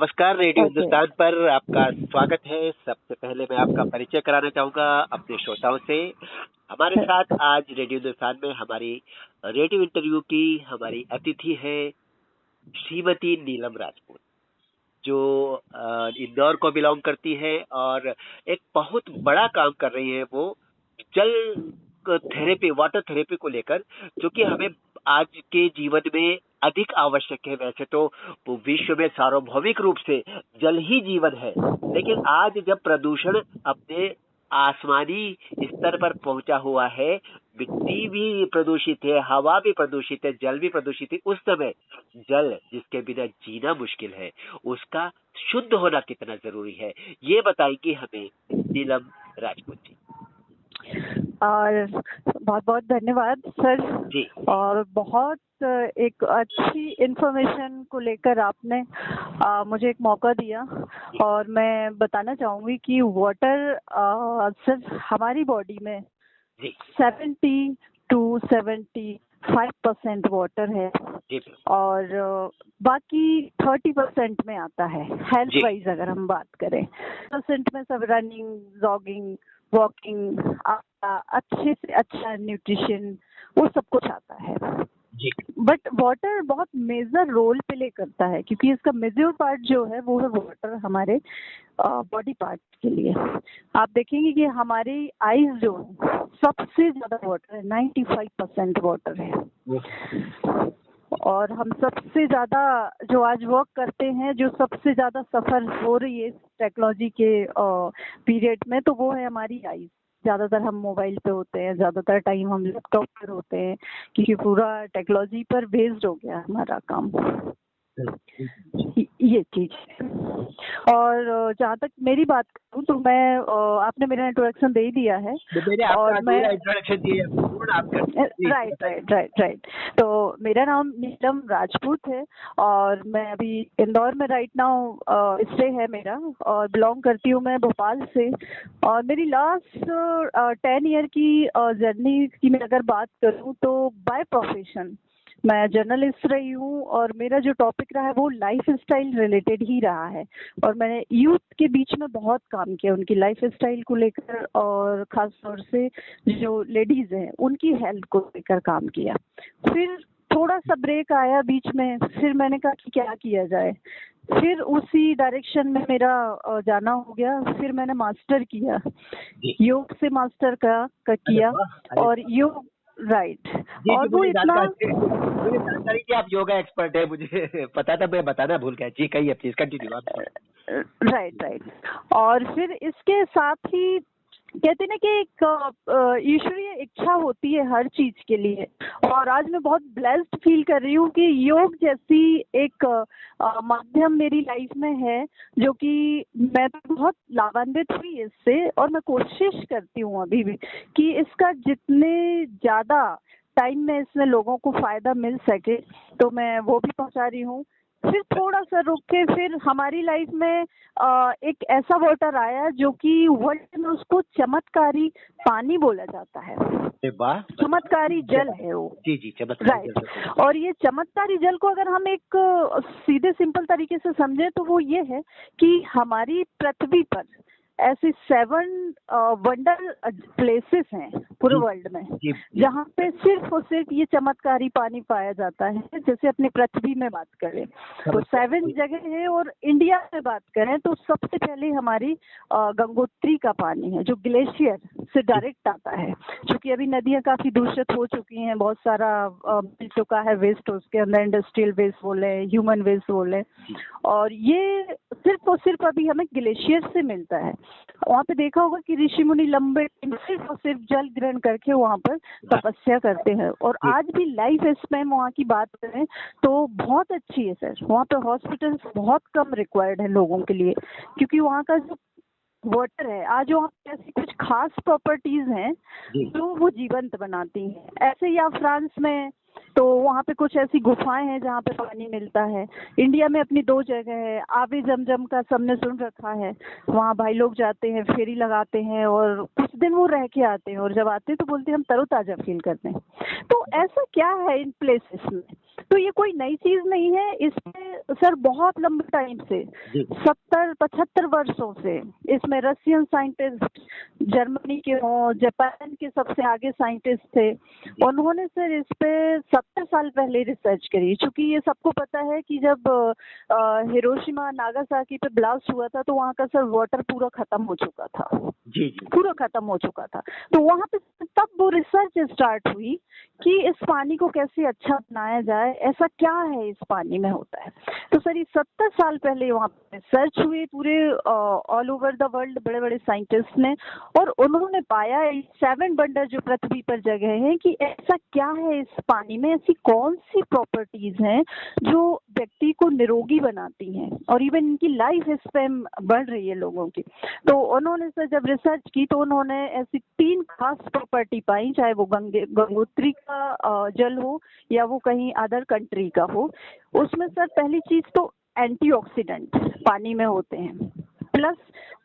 नमस्कार, radio okay. Hindustan पर आपका स्वागत है। सबसे पहले मैं आपका परिचय कराना चाहूँगा अपने श्रोताओं से। हमारे साथ आज रेडियो हिंदुस्तान में हमारी रेडियो इंटरव्यू की हमारी अतिथि है श्रीमती नीलम राजपूत, जो इंदौर को बिलोंग करती है और एक बहुत बड़ा काम कर रही है वो जल थेरेपी, वाटर थेरेपी को लेकर, जो कि हमें आज के जीवन में अधिक आवश्यक है। वैसे तो विश्व में सार्वभौमिक रूप से जल ही जीवन है, लेकिन आज जब प्रदूषण अपने आसमानी स्तर पर पहुंचा हुआ है, मिट्टी भी प्रदूषित है, हवा भी प्रदूषित है, जल भी प्रदूषित है, उस समय जल जिसके बिना जीना मुश्किल है, उसका शुद्ध होना कितना जरूरी है, ये बताएगी हमें नीलम राजपूत जी। और बहुत बहुत धन्यवाद सर। जी। और बहुत एक अच्छी इंफॉर्मेशन को लेकर आपने मुझे एक मौका दिया। और मैं बताना चाहूँगी कि वाटर सर हमारी बॉडी में जी 70 to 75% वाटर है जी और बाकी 30% में आता है हेल्थ जी। वाइज। अगर हम बात करें परसेंट में सब रनिंग, जॉगिंग, वॉकिंग, अच्छे से अच्छा न्यूट्रिशन, वो सब कुछ आता है। जी बट वाटर बहुत मेजर रोल प्ले करता है, क्योंकि इसका मेजर पार्ट जो है वो है वाटर हमारे बॉडी पार्ट के लिए। आप देखेंगे कि हमारी आईज जो है सबसे ज्यादा वाटर है, 95% वाटर है। और हम सबसे ज्यादा जो आज वर्क करते हैं, जो सबसे ज्यादा सफर हो रही है इस टेक्नोलॉजी के पीरियड में, तो वो है हमारी आईज। ज्यादातर हम मोबाइल पे होते हैं, ज्यादातर टाइम हम लैपटॉप पर होते हैं, क्योंकि पूरा टेक्नोलॉजी पर बेस्ड हो गया हमारा काम। ये चीज है। और जहाँ तक मेरी बात करूँ तो मैं आपने मेरा इंट्रोडक्शन दे ही दिया है। और मैं इंट्रोडक्शन दिया, पूर्ण आप कर। राइट। तो मेरा नाम नीलम राजपूत है और मैं अभी इंदौर में राइट नाउ स्टे है मेरा, और बिलोंग करती हूँ मैं भोपाल से। और मेरी लास्ट 10 ईयर की जर्नी की मैं अगर बात करूँ तो बाय प्रोफेशन मैं जर्नलिस्ट रही हूँ, और मेरा जो टॉपिक रहा है वो लाइफ स्टाइल रिलेटेड ही रहा है। और मैंने यूथ के बीच में बहुत काम किया उनकी लाइफ स्टाइल को लेकर, और खास तौर से जो लेडीज हैं उनकी हेल्थ को लेकर काम किया। फिर थोड़ा सा ब्रेक आया बीच में, फिर मैंने कहा कि क्या किया जाए, फिर उसी डायरेक्शन में मेरा जाना हो गया। फिर मैंने मास्टर किया, योग से मास्टर का किया। और योग राइट। और वो इतना मुझे जानकारी कि आप योगा एक्सपर्ट है, मुझे पता था, मैं बताना भूल गया। जी कहिए प्लीज, कंटिन्यू आप। राइट। और फिर इसके साथ ही कहते ना कि एक ईश्वरीय इच्छा होती है हर चीज के लिए। और आज मैं बहुत ब्लेस्ड फील कर रही हूँ कि योग जैसी एक माध्यम मेरी लाइफ में है, जो कि मैं बहुत लाभान्वित हुई इससे। और मैं कोशिश करती हूँ अभी भी कि इसका जितने ज्यादा टाइम में इसमें लोगों को फायदा मिल सके, तो मैं वो भी पहुंचा रही हूँ। फिर थोड़ा सा रुक के फिर हमारी लाइफ में एक ऐसा वाटर आया जो कि वर्ल्ड में उसको चमत्कारी पानी बोला जाता है। चमत्कारी जल है वो। जी चमत्कारी जल। राइट। और ये चमत्कारी जल को अगर हम एक सीधे सिंपल तरीके से समझे तो वो ये है कि हमारी पृथ्वी पर ऐसे 7 वंडर प्लेसेस हैं पूरे वर्ल्ड में, जहाँ पे सिर्फ और सिर्फ ये चमत्कारी पानी पाया जाता है। जैसे अपनी पृथ्वी में बात करें तो 7 जगह है, और इंडिया में बात करें तो सबसे पहले हमारी गंगोत्री का पानी है, जो ग्लेशियर से डायरेक्ट आता है। क्योंकि अभी नदियाँ काफी दूषित हो चुकी हैं, बहुत सारा मिल चुका है वेस्ट, उसके अंदर इंडस्ट्रियल वेस्ट बोले, ह्यूमन वेस्ट बोले, और ये सिर्फ और सिर्फ अभी हमें ग्लेशियर से मिलता है। वहाँ पे देखा होगा कि ऋषि मुनि लंबे सिर्फ और सिर्फ जल ग्रहण करके वहाँ पर तपस्या करते हैं। और आज भी लाइफ स्पैन वहाँ की बात करें तो बहुत अच्छी है सर। वहाँ पे हॉस्पिटल्स बहुत कम रिक्वायर्ड है लोगों के लिए, क्योंकि वहाँ का जो वाटर है, आज वहाँ पे ऐसी कुछ खास प्रॉपर्टीज हैं जो वो जीवंत बनाती हैं। ऐसे ही आप फ्रांस में तो वहाँ पे कुछ ऐसी गुफाएं हैं जहाँ पे पानी मिलता है। इंडिया में अपनी 2 जगह है, आबे जमजम का सबने सुन रखा है। वहाँ भाई लोग जाते हैं, फेरी लगाते हैं और कुछ दिन वो रह के आते हैं, और जब आते हैं तो बोलते हैं हम तरोताजा फील करते हैं। तो ऐसा क्या है इन प्लेसेस में तो ये कोई नई चीज नहीं है, इसमें सर बहुत लंबे टाइम से 70-75 वर्षों से इसमें रशियन साइंटिस्ट, जर्मनी के हों, जापान के सबसे आगे साइंटिस्ट थे, उन्होंने सर इस पे 70 साल पहले रिसर्च करी। क्योंकि ये सबको पता है कि जब हिरोशिमा नागासाकी पे ब्लास्ट हुआ था तो वहाँ का सर वाटर पूरा खत्म हो चुका था, जी पूरा खत्म हो चुका था। तो वहाँ पे तब वो रिसर्च स्टार्ट हुई कि इस पानी को कैसे अच्छा बनाया जाए, ऐसा क्या है इस पानी में होता है। तो सर ये 70 साल पहले वहाँ पे रिसर्च हुई पूरे ऑल ओवर द वर्ल्ड, बड़े बड़े साइंटिस्ट ने, और उन्होंने पाया 7 वंडर जो पृथ्वी पर जगह है कि ऐसा क्या है इस पानी में, ऐसी कौन सी प्रॉपर्टीज हैं जो व्यक्ति को निरोगी बनाती हैं और इवन इनकी लाइफ स्पैन बढ़ रही है लोगों की। तो उन्होंने सर जब रिसर्च की तो उन्होंने ऐसी 3 खास प्रॉपर्टी पाई, चाहे वो गंगोत्री का जल हो या वो कहीं अदर कंट्री का हो। उसमें सर पहली चीज तो एंटीऑक्सीडेंट पानी में होते हैं, प्लस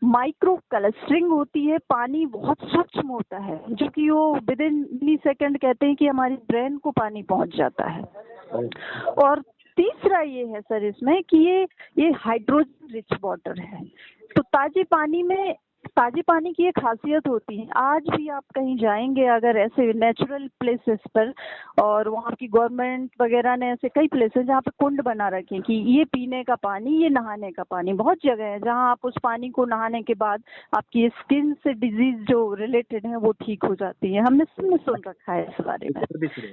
माइक्रो क्लस्टरिंग होती है, पानी बहुत सूक्ष्म होता है जो कि वो विद इन मिलीसेकंड कहते हैं कि हमारी ब्रेन को पानी पहुंच जाता है। और तीसरा ये है सर इसमें कि ये हाइड्रोजन रिच वाटर है। तो ताजे पानी की एक खासियत होती है, आज भी आप कहीं जाएंगे अगर ऐसे नेचुरल प्लेसेस पर, और वहाँ की गवर्नमेंट वगैरह ने ऐसे कई प्लेसेस जहाँ पे कुंड बना रखे हैं कि ये पीने का पानी, ये नहाने का पानी, बहुत जगह है जहाँ आप उस पानी को नहाने के बाद आपकी स्किन से डिजीज जो रिलेटेड है वो ठीक हो जाती है। हमने सुन रखा है इस बारे में।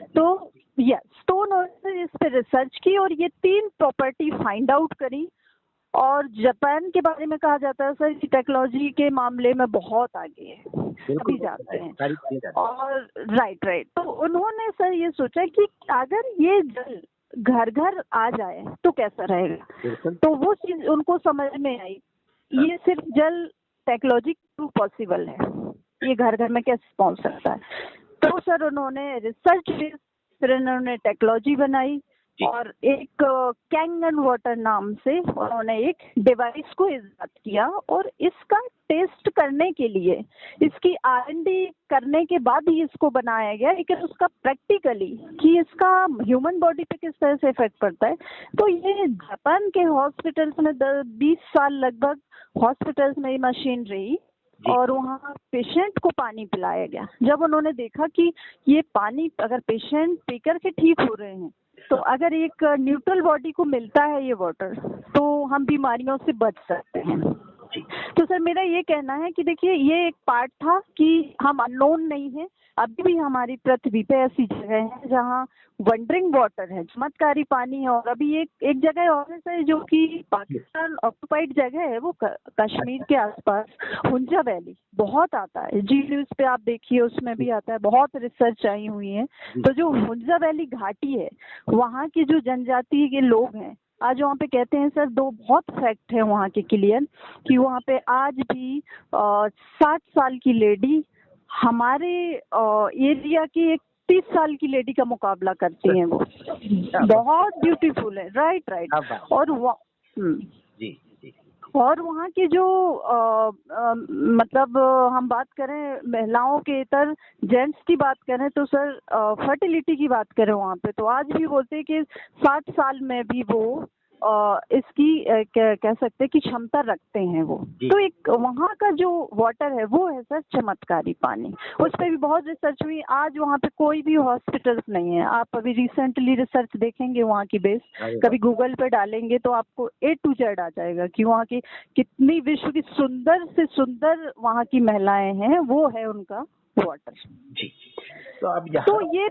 तो यस, तो उन्होंने इस पे रिसर्च की और ये 3 प्रॉपर्टी फाइंड आउट करी। और जापान के बारे में कहा जाता है सर कि टेक्नोलॉजी के मामले में बहुत आगे है, अभी जाते हैं। और राइट, तो उन्होंने सर ये सोचा कि अगर ये जल घर घर आ जाए तो कैसा रहेगा। तो वो चीज उनको समझ में आई, ये सिर्फ जल टेक्नोलॉजी थ्रू पॉसिबल है, ये घर घर में कैसे पहुंच सकता है। तो सर उन्होंने रिसर्च की, फिर उन्होंने टेक्नोलॉजी बनाई और एक कैंगन वाटर नाम से उन्होंने एक डिवाइस को इजाद किया। और इसका टेस्ट करने के लिए, इसकी R&D करने के बाद ही इसको बनाया गया, लेकिन उसका प्रैक्टिकली कि इसका ह्यूमन बॉडी पे किस तरह से इफेक्ट पड़ता है। तो ये जापान के हॉस्पिटल्स में 20 साल लगभग हॉस्पिटल्स में ये मशीन रही और वहाँ पेशेंट को पानी पिलाया गया। जब उन्होंने देखा कि ये पानी अगर पेशेंट पी करके ठीक हो रहे हैं, तो अगर एक न्यूट्रल बॉडी को मिलता है ये वाटर, तो हम बीमारियों से बच सकते हैं। तो सर मेरा ये कहना है कि देखिए ये एक पार्ट था कि हम अननोन नहीं है, अभी भी हमारी पृथ्वी पे ऐसी जगह है जहाँ वंडरिंग वाटर है, चमत्कारी पानी है। और अभी एक जगह और है सर जो कि पाकिस्तान ऑक्युपाइड जगह है, वो कश्मीर के आसपास हुंजा वैली बहुत आता है, जी न्यूज पे आप देखिए उसमें भी आता है, बहुत रिसर्च आई हुई है। तो जो हुंजा वैली घाटी है, वहाँ की जो जनजाति के लोग हैं, आज वहाँ पे कहते हैं सर 2 बहुत फैक्ट है वहाँ के क्लियर कि वहाँ पे आज भी 60 साल की लेडी हमारे एरिया की एक 30 साल की लेडी का मुकाबला करती हैं। वो बहुत ब्यूटीफुल है। राइट। और जी और वहाँ की जो मतलब हम बात करें महिलाओं के इतर जेंट्स की बात करें तो सर फर्टिलिटी की बात करें वहाँ पे, तो आज भी बोलते हैं कि 60 साल में भी वो इसकी कह सकते हैं कि क्षमता रखते हैं वो। तो एक वहाँ का जो वाटर है वो है सर चमत्कारी पानी, उस पर भी बहुत रिसर्च हुई। आज वहाँ पे कोई भी हॉस्पिटल्स नहीं है, आप अभी रिसेंटली रिसर्च देखेंगे वहाँ की बेस, कभी गूगल पे डालेंगे तो आपको A to Z आ जाएगा कि वहाँ की कितनी विश्व की सुंदर से सुंदर वहाँ की महिलाएं हैं, वो है उनका वाटर। जी तो अब तो ये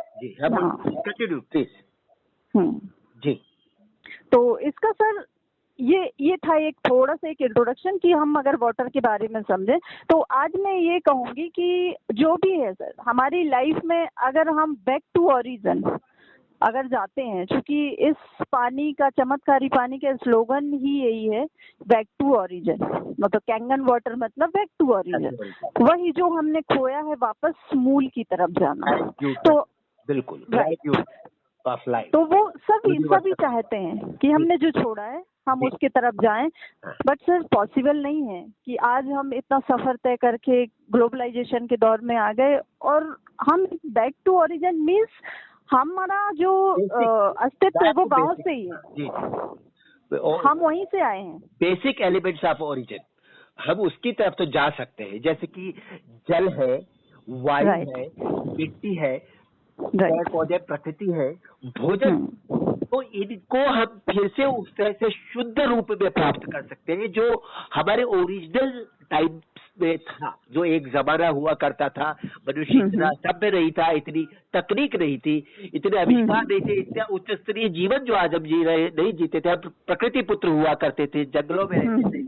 जी तो इसका सर ये था एक थोड़ा सा एक इंट्रोडक्शन कि हम अगर वाटर के बारे में समझें। तो आज मैं ये कहूँगी कि जो भी है सर हमारी लाइफ में, अगर हम बैक टू ओरिजिन अगर जाते हैं, क्योंकि इस पानी का चमत्कारी पानी का स्लोगन ही यही है, बैक टू ओरिजिन, मतलब कैंगन वाटर मतलब बैक टू ओरिजिन, वही जो हमने खोया है वापस मूल की तरफ जाना। तो बिल्कुल तो वो सभी चाहते हैं कि हमने जो छोड़ा है हम उसके तरफ जाएं, बट सर पॉसिबल नहीं है कि आज हम इतना सफर तय करके ग्लोबलाइजेशन के दौर में आ गए और हम बैक टू ओरिजिन मीन्स हमारा जो अस्तित्व है वो गाँव से ही है। जी, हम वहीं से आए हैं। बेसिक एलिमेंट्स ऑफ ओरिजिन, हम उसकी तरफ तो जा सकते हैं, जैसे कि जल है, वायु है, मिट्टी है, पेड़ पौधे, प्रकृति है, भोजन, तो इनको हम फिर से उस तरह से शुद्ध रूप में प्राप्त कर सकते हैं जो हमारे ओरिजिनल टाइम में था, जो एक जमाना हुआ करता था। मनुष्य इतना सभ्य नहीं था, इतनी तकनीक नहीं थी, इतने आविष्कार नहीं थे, इतना उच्च स्तरीय जीवन जो आज हम जी रहे नहीं जीते थे। हम प्रकृति पुत्र हुआ करते थे, जंगलों में रहते थे।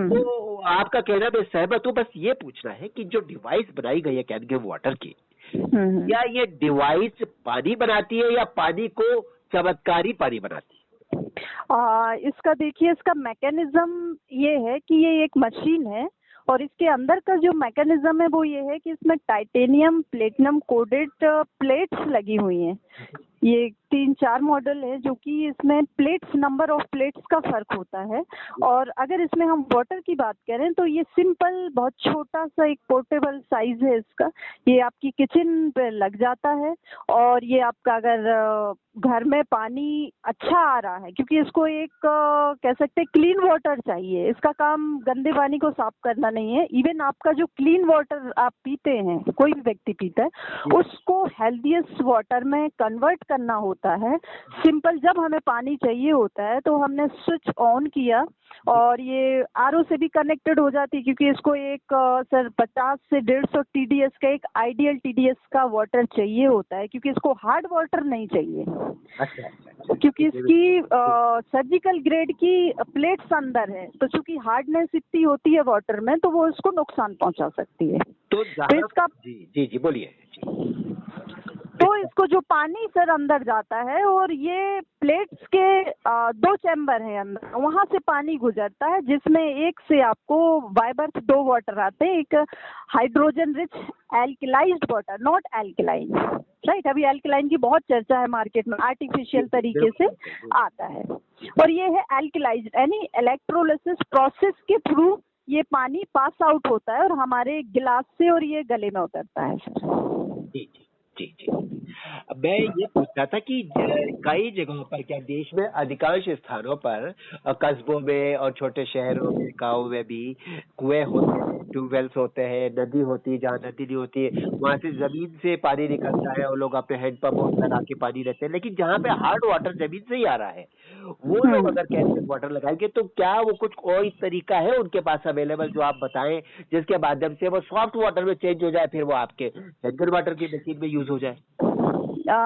तो आपका कहना मैं सहमत हूँ। बस ये पूछना है कि जो डिवाइस बनाई गई है कैन गिव वाटर की, क्या ये डिवाइस पानी बनाती है या पानी को चमत्कारी पानी बनाती है? इसका देखिए, इसका मैकेनिज्म ये है कि ये एक मशीन है और इसके अंदर का जो मैकेनिज्म है वो ये है कि इसमें टाइटेनियम प्लेटिनम कोडेड प्लेट्स लगी हुई हैं। ये 3-4 मॉडल है जो कि इसमें प्लेट्स, नंबर ऑफ प्लेट्स का फर्क होता है। और अगर इसमें हम वाटर की बात करें तो ये सिंपल, बहुत छोटा सा एक पोर्टेबल साइज है इसका। ये आपकी किचन पे लग जाता है और ये आपका अगर घर में पानी अच्छा आ रहा है, क्योंकि इसको एक कह सकते हैं क्लीन वाटर चाहिए। इसका काम गंदे पानी को साफ करना नहीं है। इवन आपका जो क्लीन वाटर आप पीते हैं, कोई भी व्यक्ति पीता है, उसको हेल्दीएस्ट वाटर में कन्वर्ट करना होता है। सिंपल, जब हमें पानी चाहिए होता है तो हमने स्विच ऑन किया और ये आरओ से भी कनेक्टेड हो जाती है, क्योंकि इसको एक सर 50 से 150 टीडीएस का एक आइडियल टीडीएस का वाटर चाहिए होता है, क्योंकि इसको हार्ड वाटर नहीं चाहिए। अच्छा। क्योंकि इसकी सर्जिकल ग्रेड की प्लेट्स अंदर है, तो चूंकि हार्डनेस इतनी होती है वाटर में तो वो इसको नुकसान पहुंचा सकती है। तो इसका जी बोलिए। तो इसको जो पानी सर अंदर जाता है और ये प्लेट्स के 2 चैम्बर हैं अंदर, वहां से पानी गुजरता है, जिसमें एक से आपको बाय बर्थ 2 वाटर आते हैं। एक hydrogen rich alkalized water, not alkaline, right. अभी एल्कलाइन की बहुत चर्चा है मार्केट में, आर्टिफिशियल तरीके से आता है। और ये है एल्कलाइज्ड, यानी इलेक्ट्रोलिसिस प्रोसेस के थ्रू ये पानी पास आउट होता है और हमारे गिलास से और ये गले में उतरता है सर। जी। मैं ये पूछता था कि कई जगहों पर, क्या देश में अधिकांश स्थानों पर, कस्बों में और छोटे शहरों में, गाँव में भी कुएं होते हैं, ट्यूबवेल्स होते हैं, नदी होती है, जहाँ नदी नहीं होती है वहां से जमीन से पानी निकलता है और लोग अपने हैंडपंप लगा के पानी लेते हैं। लेकिन जहाँ पे हार्ड वाटर जमीन से ही आ रहा है, वो लोग अगर कैन वाटर लगाएंगे तो क्या वो कुछ कोई तरीका है उनके पास अवेलेबल जो आप बताएं, जिसके माध्यम से वो सॉफ्ट वाटर में चेंज हो जाए, फिर वो आपके कैन वाटर की मशीन में यूज हो जाए?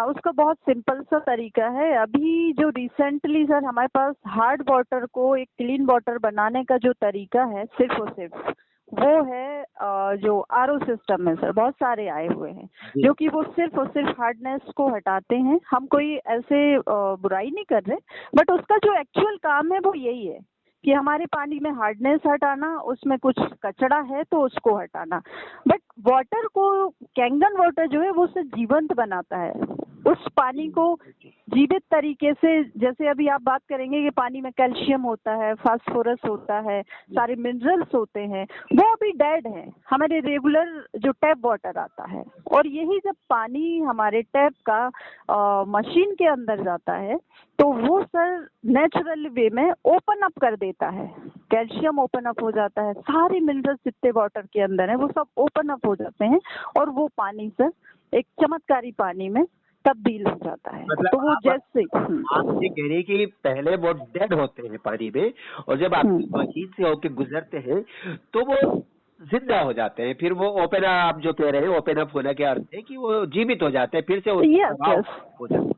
उसका बहुत सिंपल सा तरीका है। अभी जो रिसेंटली सर हमारे पास हार्ड वाटर को एक क्लीन वाटर बनाने का जो तरीका है, सिर्फ और सिर्फ वो है जो आरओ सिस्टम है सर, बहुत सारे आए हुए हैं जो कि वो सिर्फ और सिर्फ हार्डनेस को हटाते हैं। हम कोई ऐसे बुराई नहीं कर रहे, बट उसका जो एक्चुअल काम है वो यही है कि हमारे पानी में हार्डनेस हटाना, उसमें कुछ कचरा है तो उसको हटाना। बट वाटर को, कैंगन वाटर जो है वो उसे जीवंत बनाता है, उस पानी को जीवित तरीके से। जैसे अभी आप बात करेंगे कि पानी में कैल्शियम होता है, फास्फोरस होता है, सारे मिनरल्स होते हैं, वो अभी डेड है हमारे रेगुलर जो टैप वाटर आता है। और यही जब पानी हमारे टैप का मशीन के अंदर जाता है तो वो सर नेचुरल वे में ओपन अप कर देता है, कैल्शियम ओपन अप हो जाता है, सारे मिनरल्स जितने वाटर के अंदर है वो सब ओपन अप हो जाते हैं और वो पानी सर एक चमत्कारी पानी में तब्दील हो जाता है। मतलब तो वो जैसे आप ये कह रहे हैं कि पहले वो डेड होते हैं पानी में, और जब आप मशीन से होके गुजरते हैं तो वो जिंदा हो जाते हैं, फिर वो ओपन, आप जो कह रहे हैं ओपन अप होने के अर्थ है कि वो जीवित हो जाते हैं, फिर से हो जाते हैं।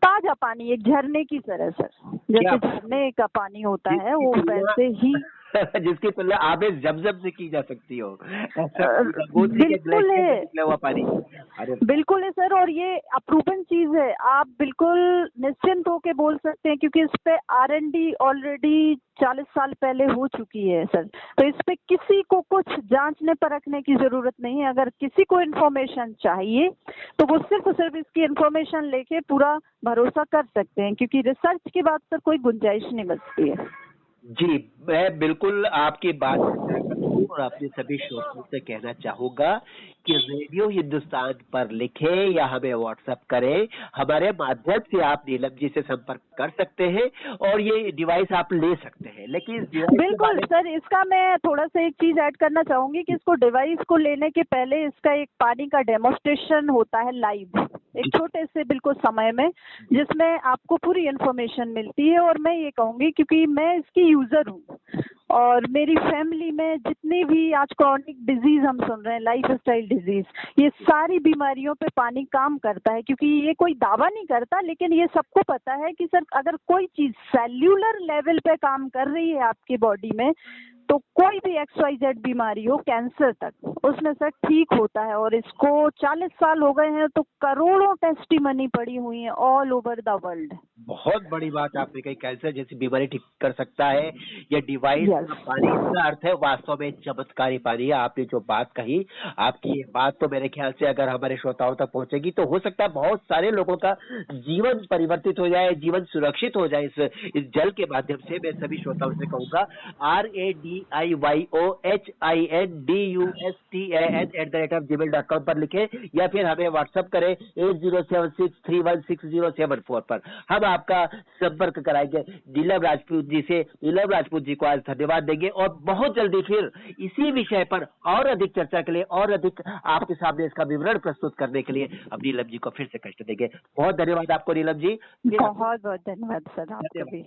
ताजा पानी, एक झरने की तरह सर, जैसे झरने का पानी होता है वो वैसे ही जिसकी तुलना आबे जमजम से की जा सकती हो। बिल्कुल है, पानी बिल्कुल है सर। और ये अप्रूवन चीज है, आप बिल्कुल निश्चिंत होके बोल सकते हैं, क्योंकि इस पे R&D ऑलरेडी 40 साल पहले हो चुकी है सर। तो इस पे किसी को कुछ जांचने परखने की जरूरत नहीं है। अगर किसी को इन्फॉर्मेशन चाहिए तो वो सिर्फ इसकी इन्फॉर्मेशन लेके पूरा भरोसा कर सकते हैं, क्योंकि रिसर्च की बात पर कोई गुंजाइश नहीं बचती है। जी, मैं बिल्कुल आपकी बात से सहमत हूँ और अपने सभी श्रोताओं से कहना चाहूँगा कि रेडियो हिंदुस्तान पर लिखें या हमें व्हाट्सएप करें, हमारे माध्यम से आप नीलम जी से संपर्क कर सकते हैं और ये डिवाइस आप ले सकते हैं। लेकिन इस डिवाइस के बिल्कुल बारे सर, इसका मैं थोड़ा सा एक चीज ऐड करना चाहूंगी कि इसको डिवाइस को लेने के पहले इसका एक पानी का डेमोस्ट्रेशन होता है लाइव, एक छोटे से बिल्कुल समय में, जिसमें आपको पूरी इन्फॉर्मेशन मिलती है। और मैं ये कहूंगी क्योंकि मैं इसकी यूजर हूँ और मेरी फैमिली में जितनी भी आज क्रॉनिक डिजीज हम सुन रहे हैं, लाइफ स्टाइल डिजीज, ये सारी बीमारियों पे पानी काम करता है। क्योंकि ये कोई दावा नहीं करता, लेकिन ये सबको पता है कि सर अगर कोई चीज सेल्यूलर लेवल पे काम कर रही है आपकी बॉडी में, तो कोई भी XYZ बीमारी हो, कैंसर तक, उसमें सर ठीक होता है। और इसको 40 साल हो गए हैं तो करोड़ों टेस्टिमनी पड़ी हुई हैं ऑल ओवर द वर्ल्ड। बहुत बड़ी बात आपने कही, कैंसर जैसी बीमारी ठीक कर सकता है यह डिवाइस यस। का पानी। इसका अर्थ है वास्तव में चमत्कारी पानी है। आपने जो बात कही, आपकी ये बात तो मेरे ख्याल से अगर हमारे श्रोताओं तक पहुंचेगी तो हो सकता है बहुत सारे लोगों का जीवन परिवर्तित हो जाए, जीवन सुरक्षित हो जाए इस जल के माध्यम से। मैं सभी श्रोताओं से कहूंगा RADIYOHINDUSTAN@gmail.com पर लिखें या फिर हमें व्हाट्सएप करें 8076316074 पर। हम आपका संपर्क कराएंगे नीलम राजपूत जी से। नीलम राजपूत जी को आज धन्यवाद देंगे और बहुत जल्दी फिर इसी विषय पर और अधिक चर्चा के लिए और अधिक आपके सामने इसका विवरण प्रस्तुत करने के लिए अब नीलम जी को फिर से कष्ट देंगे। बहुत धन्यवाद आपको नीलम जी। बहुत बहुत धन्यवाद सर, आपका धन्यवाद। भी।